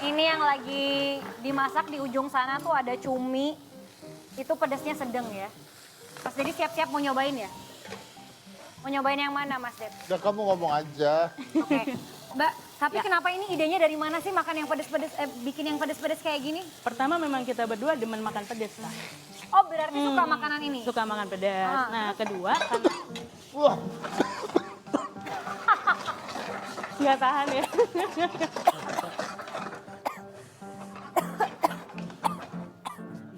Ini yang lagi dimasak di ujung sana tuh ada cumi. Itu pedasnya sedang ya. Mas Dedi siap-siap mau nyobain ya? Mau nyobain yang mana Mas Ded? Udah kamu ngomong aja. Oke. Mbak, tapi kenapa ini idenya dari mana sih makan yang pedes-pedes, bikin yang pedes-pedes kayak gini? Pertama memang kita berdua demen makan pedas lah. Oh berarti suka makanan ini? Suka makan pedas. Nah kedua karena Wah, nggak tahan ya.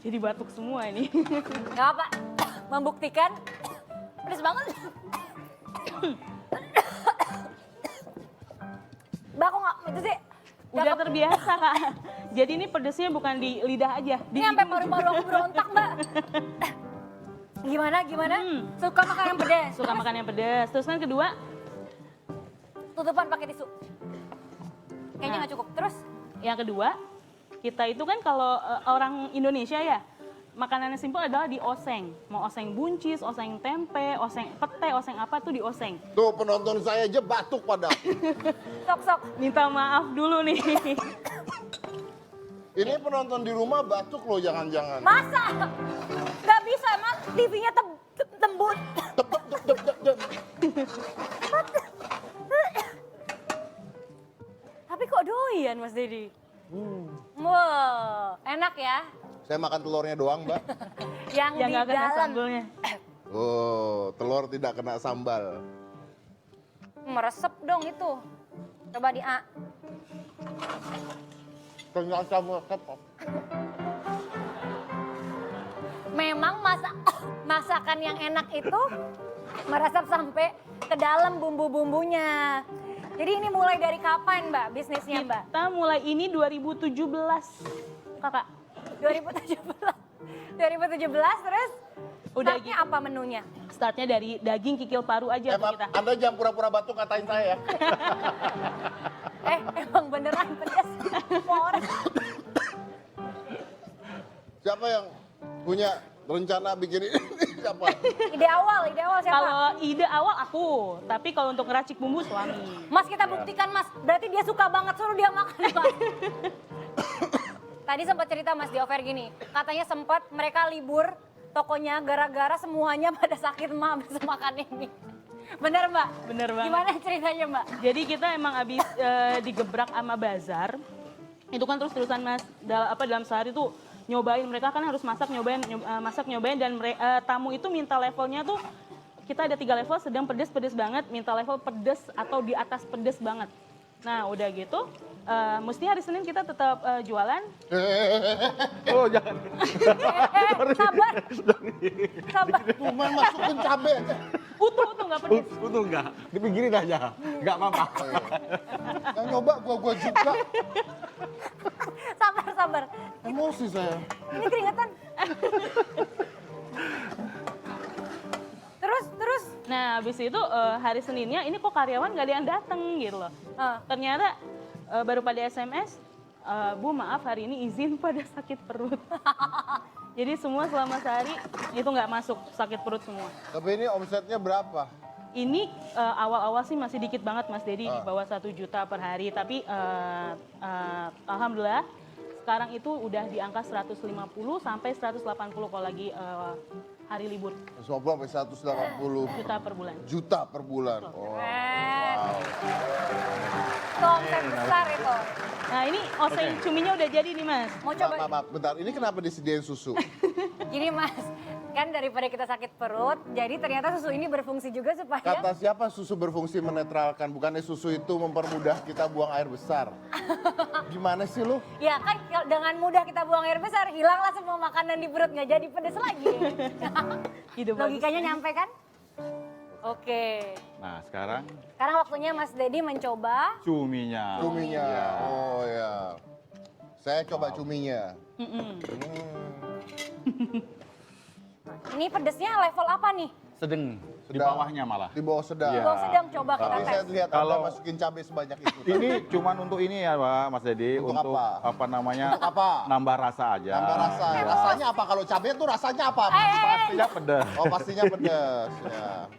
Jadi batuk semua ini. Gak apa, membuktikan pedes banget. Mbak kok gak, itu sih? Udah terbiasa kak. Jadi ini pedesnya bukan di lidah aja. Di Ini sampai hidung paru-paru aku berontak mbak. Gimana? Suka makan yang pedes? suka makan yang pedas. Terus kan kedua, Tutupan pakai tisu. Kayaknya Nah. gak cukup. Terus? yang kedua kita itu kan kalau orang Indonesia ya makanannya simpel adalah dioseng. Mau oseng buncis, oseng tempe, oseng pete, oseng apa tuh dioseng. tuh penonton saya aja batuk pada. Sok-sok. Minta maaf dulu nih. Ini penonton di rumah batuk loh, jangan-jangan. Masa? Gak bisa mas, TV-nya tembus. Tep, tep, tep, tep, tep, tep. Tapi kok doyan mas Dedi? Wow, enak ya? Saya makan telurnya doang, Mbak. Yang Yang di nggak kena dalam. sambelnya. Oh, telur tidak kena sambal. Meresep dong itu. Coba di A. Ternyata meresep. Memang masakan yang enak itu meresap sampai ke dalam bumbu-bumbunya. Jadi ini mulai dari kapan Mbak bisnisnya Mbak? Kita mulai ini 2017, kakak. 2017. 2017 terus Udah startnya gitu. apa menunya? Startnya dari daging kikil paru aja tuh Maaf, kita. Anda jangan pura-pura batuk katain saya. Emang beneran pedas. Semua orang. Siapa yang punya rencana bikin ini? Siapa? Ide awal siapa? Kalau ide awal aku, tapi kalau untuk ngeracik bumbu suami. Mas kita buktikan mas, berarti dia suka banget suruh dia makan mas. Tadi sempat cerita mas di offer gini, katanya sempat mereka libur tokonya gara-gara semuanya pada sakit mah habis makan ini. Bener mbak? Bener banget. Gimana ceritanya mbak? Jadi kita emang abis digebrak sama bazar, itu kan terus-terusan mas, dalam sehari tuh nyobain, mereka kan harus masak nyobain dan tamu itu minta levelnya tuh, kita ada 3 level, sedang pedes banget, minta level pedes atau di atas pedes banget. Nah udah gitu, mesti hari Senin kita tetap jualan. Oh, jangan. Sabar. Cuma masukin cabai aja. Utuh nggak pedes. Utuh enggak? Dipinggirin aja. Enggak apa-apa. Yang nyoba gua juga. Sabar. Emosi saya. Ini keringetan. Terus. Nah habis itu hari Seninnya ini kok karyawan nggak ada yang dateng gitu loh. Ternyata baru pada SMS, Bu maaf hari ini izin pada sakit perut. Jadi semua selama sehari itu nggak masuk, sakit perut semua. Tapi ini omsetnya berapa? Ini awal-awal sih masih dikit banget Mas Dedi, di bawah 1 juta per hari. Tapi alhamdulillah sekarang itu udah di angka 150 sampai 180 kalau lagi hari libur. 150 sampai 180 Juta per bulan. juta per bulan. Oh, Keren. wow. Itu omset besar itu. Nah ini oseng cuminya udah jadi nih Mas. Mau coba? Maaf, bentar. Ini kenapa disediain susu? Gini mas, kan daripada kita sakit perut, jadi ternyata susu ini berfungsi juga supaya... Kata siapa susu berfungsi menetralkan? Bukannya susu itu mempermudah kita buang air besar? Gimana sih lu? Ya kan dengan mudah kita buang air besar, hilanglah semua makanan di perut, nggak jadi pedes lagi. Ide bagus. Logikanya nyampe kan? Oke. Nah, sekarang Sekarang waktunya Mas Dedi mencoba. cuminya. Cuminya. Iya. Oh ya. Saya coba cuminya. Ini pedesnya level apa nih? Sedang di Sedang. bawahnya malah. Di bawah sedang. Iya. Bawah sedang, coba kita Tapi saya tes. lihat Anda Kalau- masukin cabai sebanyak itu. Ini cuman untuk ini ya Pak Mas Dedi, Untuk apa? namanya? Untuk apa? Nambah rasa aja. Tambah rasa. Rasanya apa? Kalau cabai itu rasanya apa? Pastinya pedas. Oh, pastinya pedas. Ya.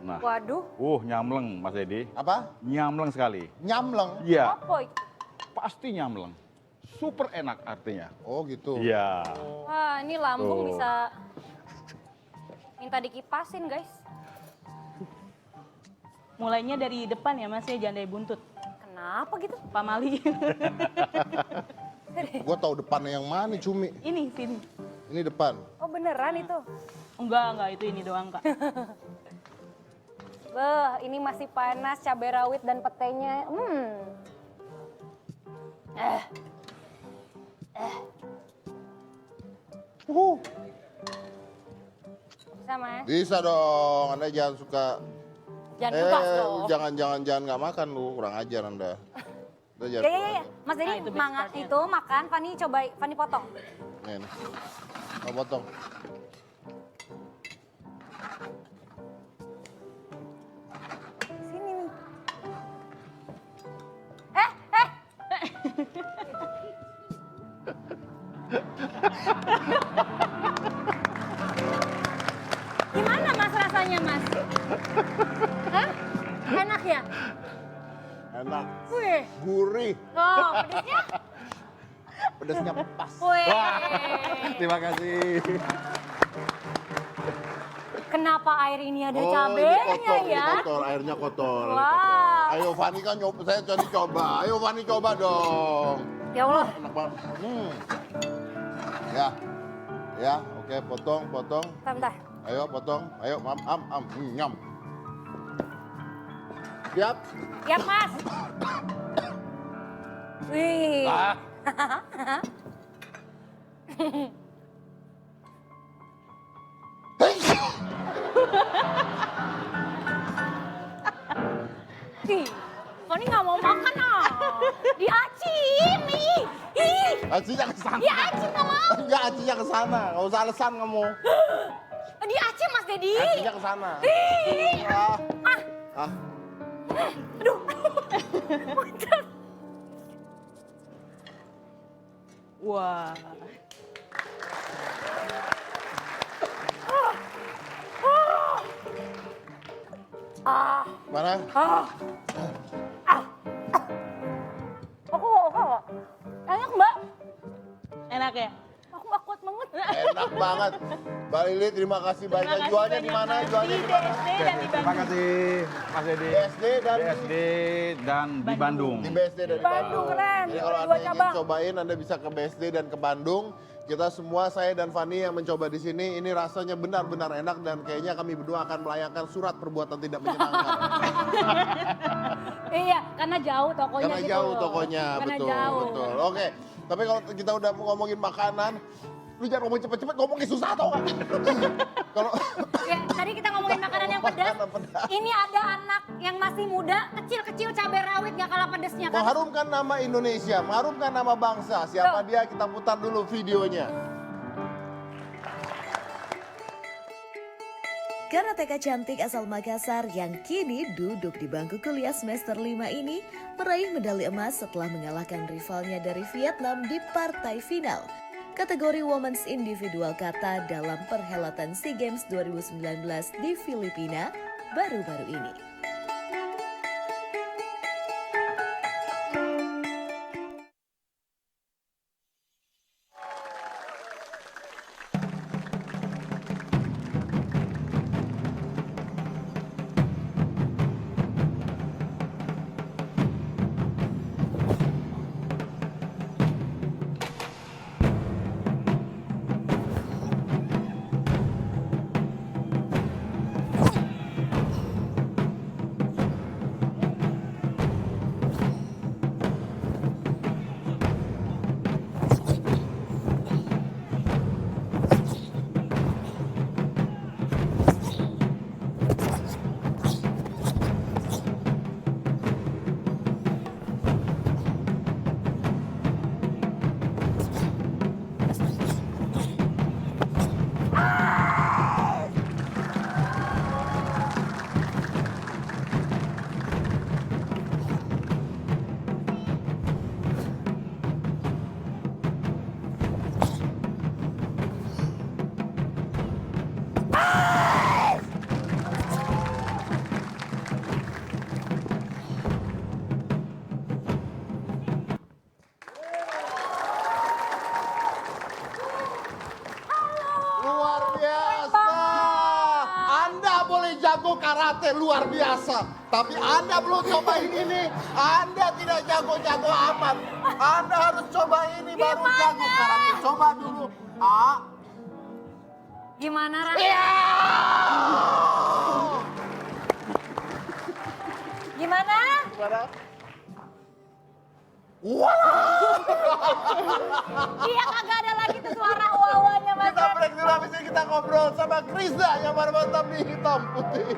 Nah, Waduh, nyamleng Mas Edi. Apa? Nyamleng sekali. Nyamleng. Iya, apa itu? pasti nyamleng. Super enak artinya. Oh gitu. Iya. Wah, ini lambung Tuh. bisa minta dikipasin, guys. Mulainya dari depan ya Mas ya, jandai buntut. Kenapa gitu? Pamali. Gue tahu depannya yang mana cumi. Ini sini. Ini depan. Oh beneran itu? Enggak, itu ini doang Kak. Beh, ini masih panas, cabai rawit dan petenya. Bisa, Mas? Bisa dong. Anda jangan suka. Jangan ngebas dong. Jangan nggak makan lu. Kurang ajar Anda. Udah jangan. Ya. Mas Dedi, Nah, itu best partnya. itu makan, Fani coba, Fani potong. Nih. Mau potong. Sini nih. Gimana Mas rasanya, Mas? Hah? Enak ya? Enak. Wih, Gurih. oh pedesnya? Pedasnya pas. Wih. Terima kasih. Kenapa air ini ada Oh, cabenya ini kotor, ya? Ini kotor, airnya kotor. ini Wow. kotor. Ayo Fani kan nyoba, saya jadi coba. Ayo Fani coba dong. Ya Allah. Enak banget. Ya, oke, potong. Bentar. Ayo potong, ayo nyam. Siap? Ya Mas. Wih. Ah. Ih, Fani nggak mau makan ah. Diacim ih. Ih. Acinya ke sana. Diacim nggak mau. Enggak, acinya ke sana. Enggak usah alasan kamu. Diacim Mas Dedi. Acinya ke sana. Ih. Ah. Aduh. Bentar. Wah. Ah. Mana? Ah. Aku. Enak Mbak. Enak ya? Aku nggak kuat banget. Enak banget. Mbak Lili, terima kasih banyak. Terima kasih Jualnya di banyak, mana? Mas. Jualnya Di di mana? BSD dan di Terima Bandung. kasih Mas Edi. BSD dan BSD dan di Bandung. di BSD dan di Bandung, keren. Jadi kalau Dua Anda ingin cabang. cobain, Anda bisa ke BSD dan ke Bandung. Kita semua, saya dan Fani yang mencoba di sini, ini rasanya benar-benar enak dan kayaknya kami berdua akan melayangkan surat perbuatan tidak menyenangkan. Iya, karena jauh tokonya Karena gitu jauh loh. tokonya, Karena betul, jauh. betul. Oke, tapi kalau kita udah ngomongin makanan, lu jangan ngomong cepet-cepet, ngomongin susah tau gak? Kalau Ya, tadi kita ngomongin makanan yang pedas. Makanan pedas. Ini ada anak yang masih muda, kecil-kecil cabai rawit gak kalah pedesnya kan? mengharumkan nama Indonesia, mengharumkan nama bangsa, siapa Tuh. dia, kita putar dulu videonya. Karateka cantik asal Makassar yang kini duduk di bangku kuliah semester 5 ini meraih medali emas setelah mengalahkan rivalnya dari Vietnam di partai final. Kategori Women's Individual Kata dalam perhelatan SEA Games 2019 di Filipina baru-baru ini. jago karate luar biasa. Tapi Anda belum cobain ini. Anda tidak jago-jago amat. Anda harus coba ini baru jago karate. Coba dulu. Gimana Ra? Iya. Gimana? Gimana? Iya kagak ada lagi tuh suara wawanya Mas. Kita break dulu, habis ini kita ngobrol sama Krisda yang baru mantap di hitam putih.